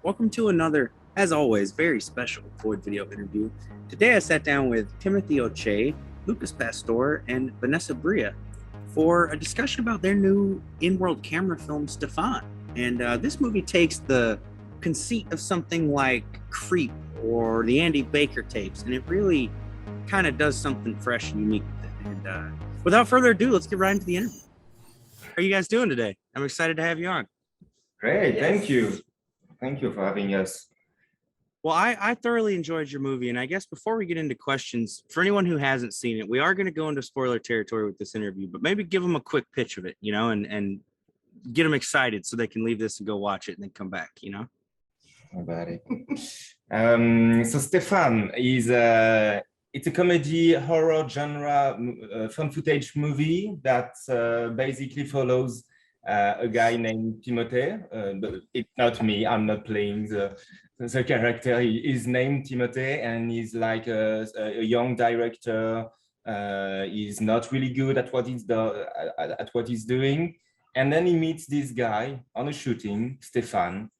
Welcome to another, as always, very special Void video interview. Today I sat down with Timothèe Hochet, Lucas Pastor, and Vanessa Brias for a discussion about their new in-world camera film, Stephane. And this movie takes the conceit of something like Creep or the Andy Baker tapes, and it really kind of does something fresh and unique with it. And without further ado, let's get right into the interview. How are you guys doing today? I'm excited to have you on. Great, thank you. Thank you for having us. Well, I thoroughly enjoyed your movie. And I guess before we get into questions, for anyone who hasn't seen it, we are going to go into spoiler territory with this interview, but maybe give them a quick pitch of it, and get them excited so they can leave this and go watch it and then come back. About it. So Stephane is it's a comedy horror genre found footage movie that basically follows a guy named Timothée, but it's not me. I'm not playing the character. He is named Timothée, and he's like a young director. He's not really good at what he's doing, and then he meets this guy on a shooting, Stephane,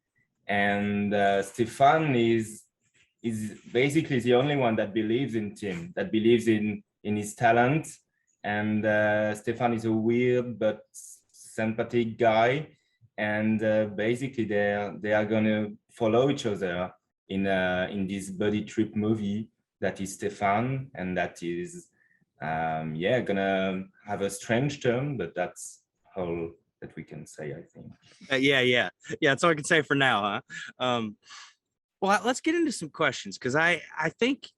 and Stephane is basically the only one that believes in Tim, that believes in his talent, and Stephane is a weird but sympathetic guy, and basically they are gonna follow each other in this buddy trip movie that is Stephane, and that is gonna have a strange term, but that's all that we can say, I think. Yeah. That's all I can say for now, huh? Well, let's get into some questions because I think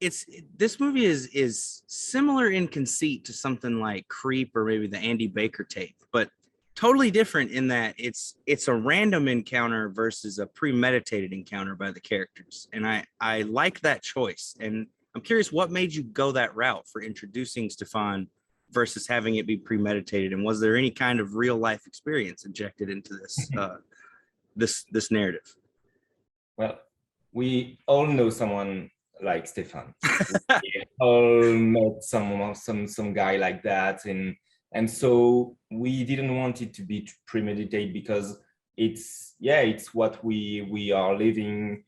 this movie is similar in conceit to something like Creep or maybe the Andy Baker tape, but totally different in that it's a random encounter versus a premeditated encounter by the characters. And I like that choice. And I'm curious what made you go that route for introducing Stephane versus having it be premeditated. And was there any kind of real life experience injected into this this narrative? Well, we all know someone like Stephane. We all met some guy like that, and so we didn't want it to be premeditated because it's what we are living.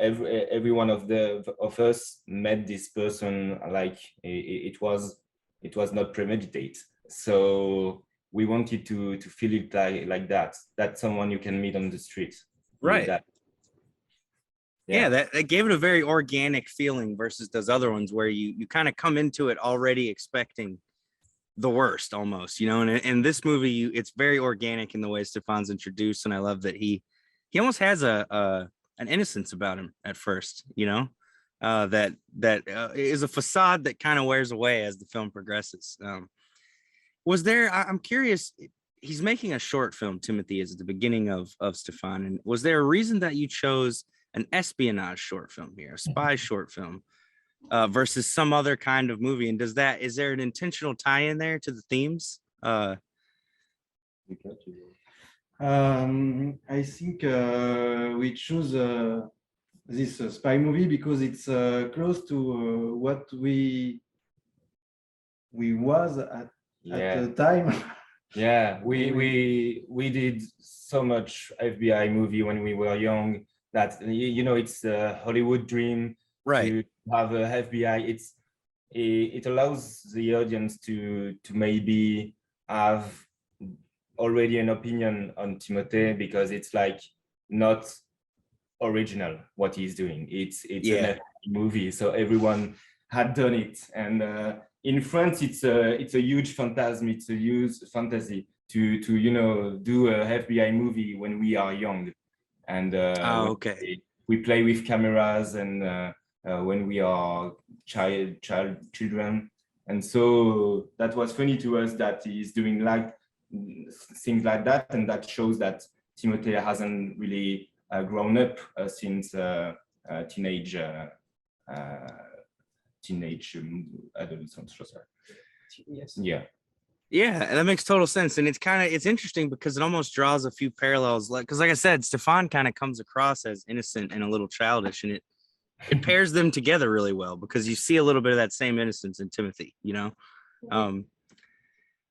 Every one of us met this person like it was not premeditated. So we wanted to feel it like that. That's someone you can meet on the street. Right. That. Yeah, that gave it a very organic feeling versus those other ones where you kind of come into it already expecting the worst almost, and in this movie it's very organic in the way Stephane's introduced, and I love that he almost has an innocence about him at first, that is a facade that kind of wears away as the film progresses. I'm curious, he's making a short film, Timothée, is at the beginning of Stephane, and was there a reason that you chose an espionage short film here, a spy short film, versus some other kind of movie? And is there an intentional tie in there to the themes? I think we choose this spy movie because it's close to what we was at the time. Yeah, we did so much FBI movie when we were young that it's a Hollywood dream, right, to have a FBI. It allows the audience to maybe have already an opinion on Timothée because it's like not original what he's doing. It's an FBI movie, so everyone had done it, and in France it's a huge phantasm. It's a huge fantasy to do a FBI movie when we are young, and okay, we play with cameras, and when we are children, and so that was funny to us that he's doing like things like that, and that shows that Timothée hasn't really grown up since teenage adolescent. Yes. Yeah, and that makes total sense. And it's interesting because it almost draws a few parallels, because like I said, Stephane kind of comes across as innocent and a little childish, and it pairs them together really well because you see a little bit of that same innocence in Timothée.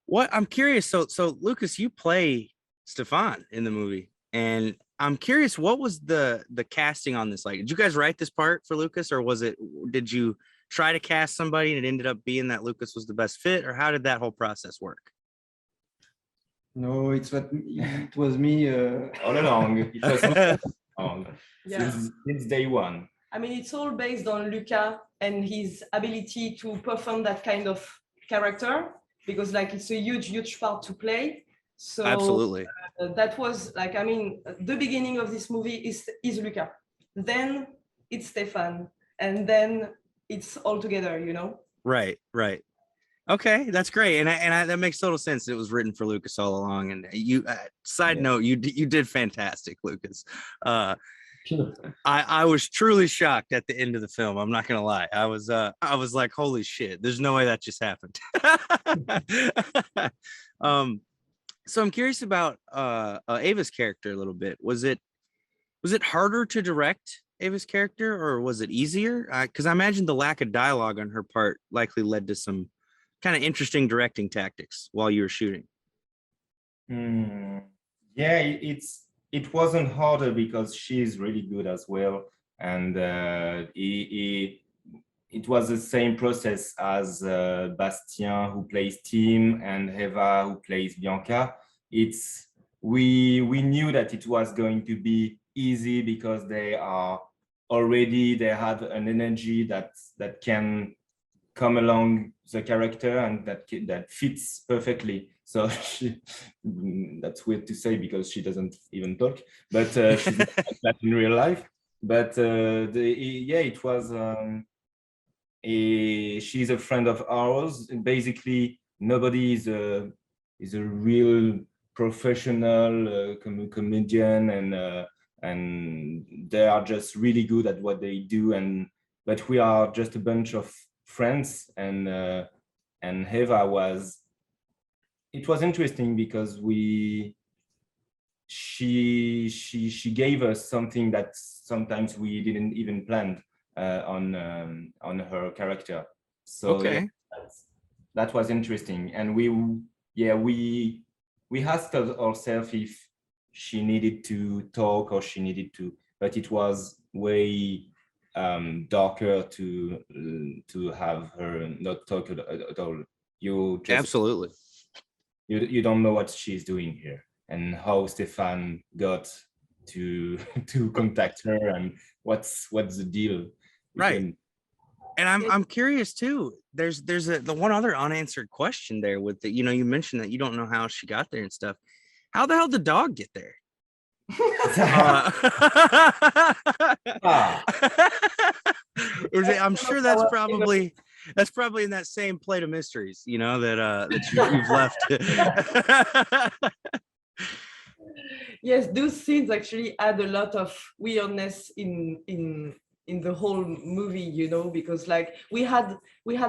What I'm curious, so Lucas, you play Stephane in the movie. And I'm curious, what was the casting on this like? Did you guys write this part for Lucas, or did you try to cast somebody and it ended up being that Lucas was the best fit, or how did that whole process work? No, it was me. All along. It was Yeah. since day one. I mean, it's all based on Luca and his ability to perform that kind of character, because like it's a huge part to play. So Absolutely. That was like, I mean, the beginning of this movie is Luca, then it's Stephane, and then it's all together, you know. Right. Okay, that's great, and that makes total sense. It was written for Lucas all along, and you. Side note, you did fantastic, Lucas. I was truly shocked at the end of the film. I'm not gonna lie. I was like, holy shit! There's no way that just happened. So I'm curious about Ava's character a little bit. Was it harder to direct Ava's character, or was it easier? Because I imagine the lack of dialogue on her part likely led to some kind of interesting directing tactics while you were shooting. Yeah, it wasn't harder because she's really good as well, and it was the same process as Bastien, who plays Tim, and Eva, who plays Bianca. We knew that it was going to be easy because they have an energy that can come along the character and that fits perfectly. So that's weird to say because she doesn't even talk, but she's not like that in real life. But it was. She's a friend of ours, and basically nobody is a real professional comedian, and they are just really good at what they do, but we are just a bunch of friends, and Eva it was interesting because she gave us something that sometimes we didn't even plan on her character. So okay. That was interesting, and we asked ourselves if she needed to talk or she needed to, but it was way darker to have her not talk at all. You just Absolutely. you don't know what she's doing here and how Stephane got to contact her and what's the deal. Right. And I'm curious too. There's the one other unanswered question there with the, you mentioned that you don't know how she got there and stuff. How the hell did the dog get there? I'm sure that's probably in that same plate of mysteries, that you've left. Yes, those scenes actually add a lot of weirdness in the whole movie, because like we had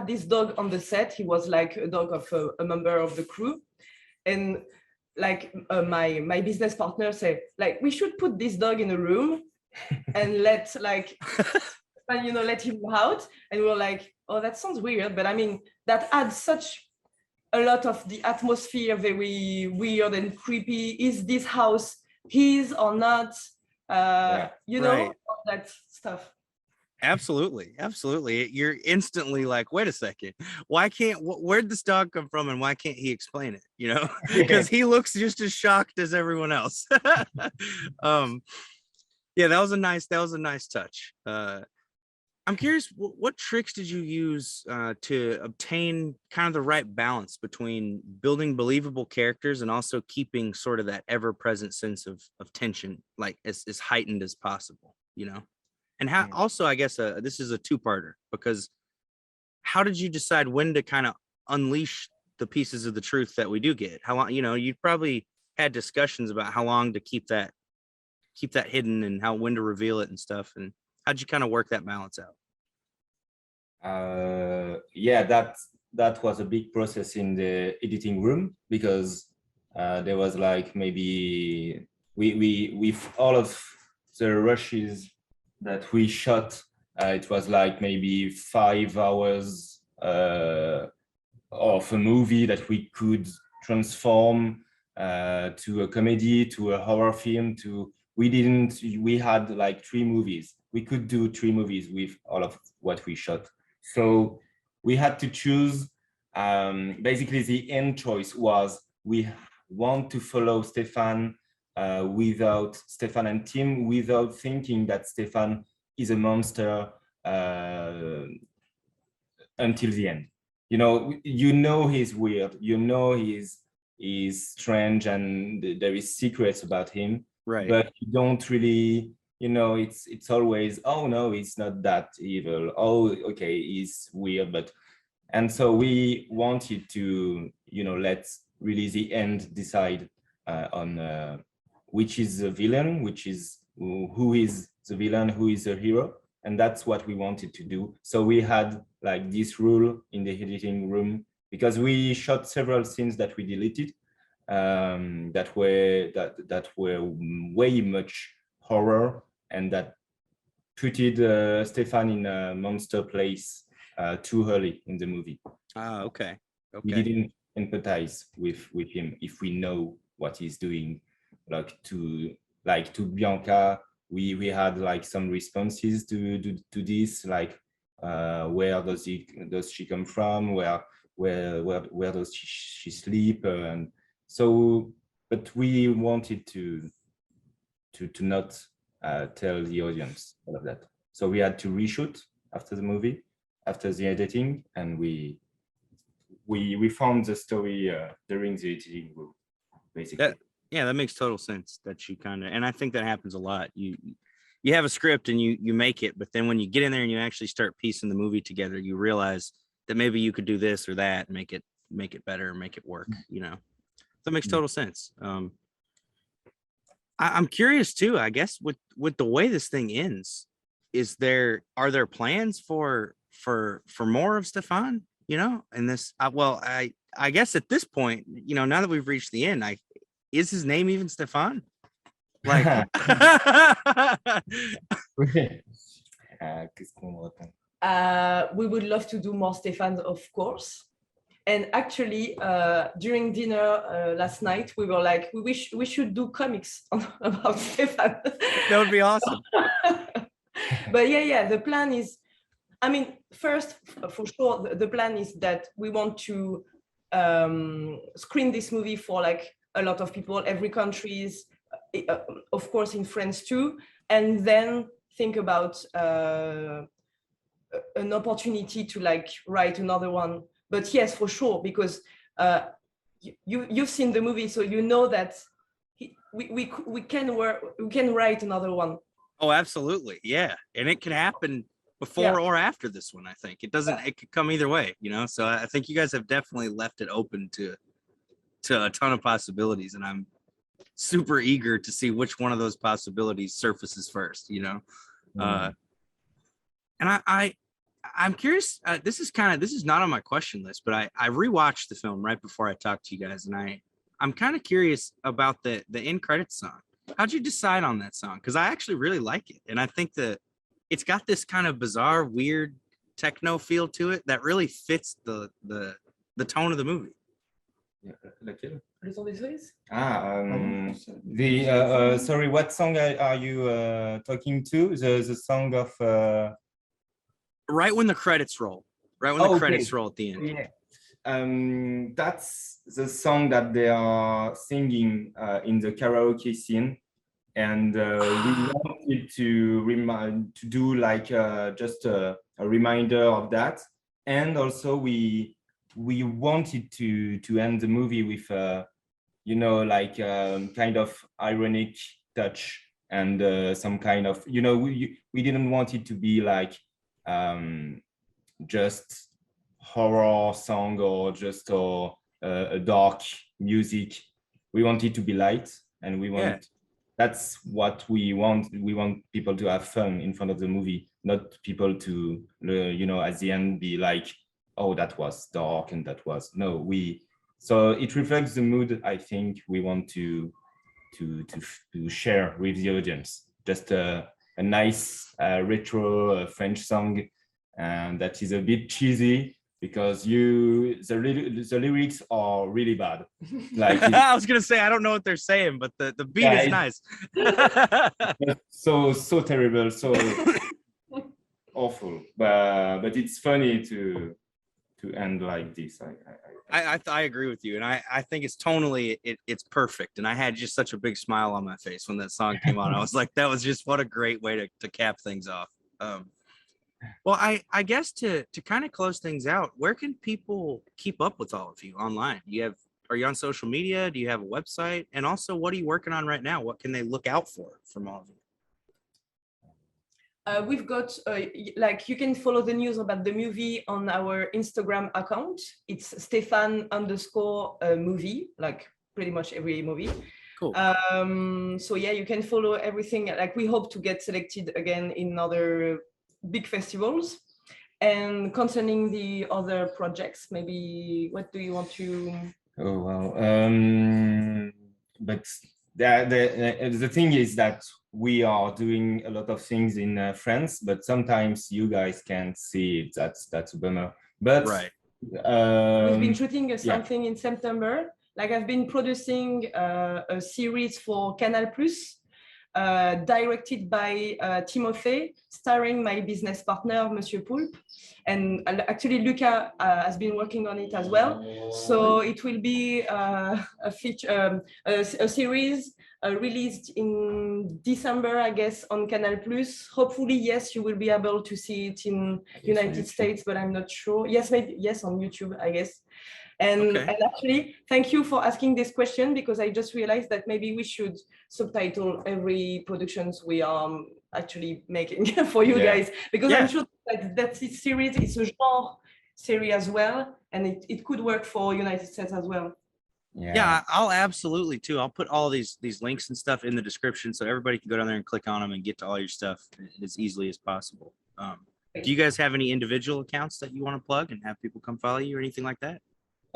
this dog on the set. He was like a dog of a member of the crew, and like my business partner said, like, we should put this dog in a room and let let him out. And we were like, oh, that sounds weird, but I mean that adds such a lot of the atmosphere, very weird and creepy. Is this house his or not? Right. All that stuff. Absolutely. You're instantly like, wait a second, where'd this dog come from and why can't he explain it? Because he looks just as shocked as everyone else. Yeah, that was a nice touch. I'm curious, what tricks did you use to obtain kind of the right balance between building believable characters and also keeping sort of that ever-present sense of tension, like as heightened as possible, And how also, I guess this is a two-parter, because how did you decide when to kind of unleash the pieces of the truth that we do get? How long, you probably had discussions about how long to keep that hidden and when to reveal it and stuff. And how'd you kind of work that balance out? That was a big process in the editing room, because there was like maybe we all of the rushes that we shot, it was like maybe 5 hours of a movie that we could transform to a comedy, to a horror film, we had like 3 movies. We could do 3 movies with all of what we shot. So we had to choose. Basically, the end choice was we want to follow Stephane without Stephane and Tim, without thinking that Stephane is a monster until the end. You know he's weird. You know he's strange, and there is secrets about him. Right. But you don't really, it's always, oh no, it's not that evil. Oh, okay, he's weird, and so we wanted to, let really the end decide on which is the villain, who is the villain, who is the hero. And that's what we wanted to do. So we had like this rule in the editing room, because we shot several scenes that we deleted that were way much horror, and that put Stephane in a monster place too early in the movie. Okay. We didn't empathize with him if we know what he's doing. Like to Bianca, we had like some responses to this, like where does she come from, where does she sleep, and so, but we wanted to not tell the audience all of that. So we had to reshoot after the movie, after the editing, and we found the story during the editing room, basically. That makes total sense. That you kind of, and I think that happens a lot. You have a script and you make it, but then when you get in there and you actually start piecing the movie together, you realize that maybe you could do this or that, and make it better, make it work. That makes total sense. I'm curious too, I guess, with the way this thing ends, are there plans for more of Stephane, and this, I guess at this point, now that we've reached the end, is his name even Stephane? Like, we would love to do more Stephane, of course. And actually, during dinner last night, we were like, we should do comics about Stephane. That would be awesome. But yeah, the plan is, first, for sure, the plan is that we want to screen this movie for like a lot of people, every countries, of course in France too, and then think about an opportunity to like write another one. But yes, for sure, because you've seen the movie, so you know that we can write another one. Oh, absolutely, yeah, and it could happen before or after this one. I think it could come either way, So I think you guys have definitely left it open to a ton of possibilities, and I'm super eager to see which one of those possibilities surfaces first. And I'm curious. This is not on my question list, but I rewatched the film right before I talked to you guys, and I'm kind of curious about the end credits song. How'd you decide on that song? Because I actually really like it, and I think that it's got this kind of bizarre, weird techno feel to it that really fits the tone of the movie. Laquelle? Le temps des cerises? Sorry, what song are you talking to? The song of right when the credits roll. Right when the credits roll at the end. Yeah. That's the song that they are singing in the karaoke scene, and we wanted to do like just a reminder of that, and also we wanted to end the movie with like kind of ironic touch, and some kind of, we didn't want it to be like just horror song or just a dark music. We want it to be light, and we want that's what we want. We want people to have fun in front of the movie, not people to at the end be like, oh, that was dark and that was so it reflects the mood I think we want to share with the audience. Just a nice retro French song, and that is a bit cheesy because the lyrics are really bad. Like I was gonna say I don't know what they're saying, but the beat is nice. so terrible, so awful. But it's funny to end like this. I agree with you, and I think it's tonally it's perfect. And I had just such a big smile on my face when that song came on. I was like, that was just what a great way to cap things off. Well, I guess to kind of close things out, where can people keep up with all of you online? Are you on social media? Do you have a website? And also, what are you working on right now? What can they look out for from all of you? We've got like you can follow the news about the movie on our Instagram account. It's Stephane_movie, like pretty much every movie. Cool. So yeah, you can follow everything. Like we hope to get selected again in other big festivals. And concerning the other projects, maybe what do you want to? Oh well, but the thing is that we are doing a lot of things in France, but sometimes you guys can't see it. That's a bummer. But right. We've been shooting something in September. Like I've been producing a series for Canal+, directed by Timothée, starring my business partner, Monsieur Poulpe. And actually, Luca has been working on it as well. So it will be a series released in December, I guess, on Canal+. Hopefully, yes, you will be able to see it in United States, but I'm not sure. Yes, maybe yes, on YouTube, I guess. And actually, thank you for asking this question, because I just realized that maybe we should subtitle every productions we are actually making for you guys, because I'm sure that this series is a genre series as well, and it could work for United States as well. Yeah, I'll absolutely too. I'll put all these links and stuff in the description so everybody can go down there and click on them and get to all your stuff as easily as possible. Do you guys have any individual accounts that you want to plug and have people come follow you or anything like that?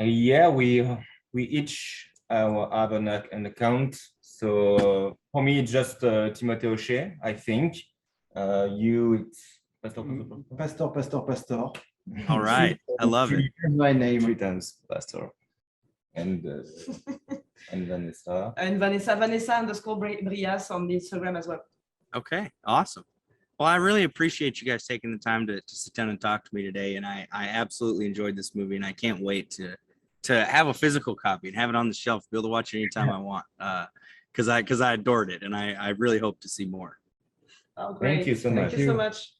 Yeah, we each have an account. So for me, it's just Timothèe Hochet, I think. You, it's Pastor. All right, I love it. My name. 3 times Pastor. And Vanessa. And Vanessa_Brias on the Instagram as well. Okay, awesome. Well, I really appreciate you guys taking the time to sit down and talk to me today. And I absolutely enjoyed this movie, and I can't wait to have a physical copy and have it on the shelf, be able to watch it anytime I want, because I adored it, and I really hope to see more. Oh, great. Thank you so much. Thank you so much.